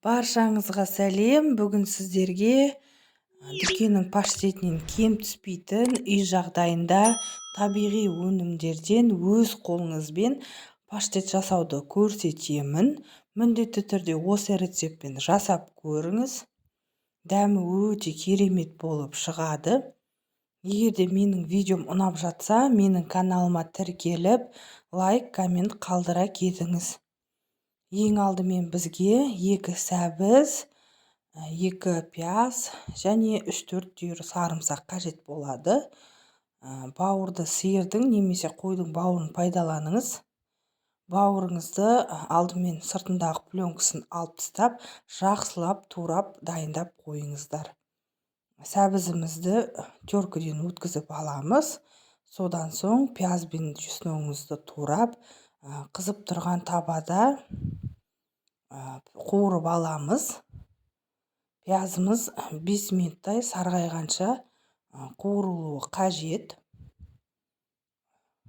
Баршаңызға сәлем. Бүгін сіздерге дүкеннің паштетінен кем түспейтін үй жағдайында табиғи өнімдерден өз қолыңызбен паштет жасауды көрсетемін. Міндетті түрде осы рецептпен жасап көріңіз. Дәмі өте керемет болып шығады. Егер де менің видеом ұнап жатса, менің каналыма тіркеліп, лайк, коммент қалдыра кетіңіз. Ең алдымен бізге 2 сәбіз, 2 пияз және 3-4 түйір сарымсақ қажет болады. Бауырды сиырдың немесе қойдың бауырын пайдаланыңыз. Бауырыңызды алдымен сыртындағы пленкасын алып тастап, жақсылап турап дайындап қойыңыздар. Сәбізімізді теркіден өткізіп аламыз. Содан соң пияз бен чесногымызды турап, қызып тұрған табада қуырып аламыз. Пиязымыз 5 минуттай сарғайғанша қуырылуы қажет.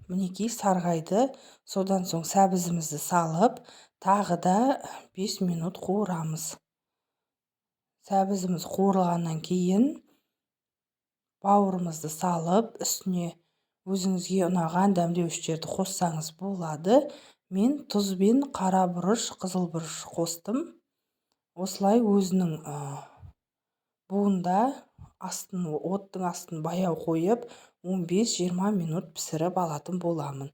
Мінекей сарғайды. Содан соң сәбізімізді салып, тағы да 5 минут қуырамыз. Сәбізіміз қуырылғаннан кейін бауырымызды салып, үстіне өзіңізге ұнаған дәмдеуіштерді қоссаңыз болады. Мен тұз бен қара бұрыш, қызыл бұрыш қостым. Осылай өзінің буында оттың астын баяу қойып, 15-20 минут пісіріп алатын боламын.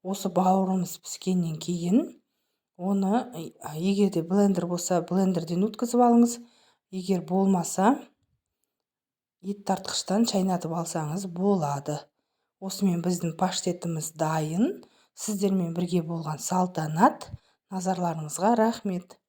Осы бауырымыз піскеннен кейін, оны егер де блендер болса, блендерден өткізіп алыңыз. Егер болмаса, ет тартқыштан шайнатып алсаңыз болады. Осымен біздің паштетіміз дайын. Сіздермен бірге болған салтанат. Назарларыңызға рахмет.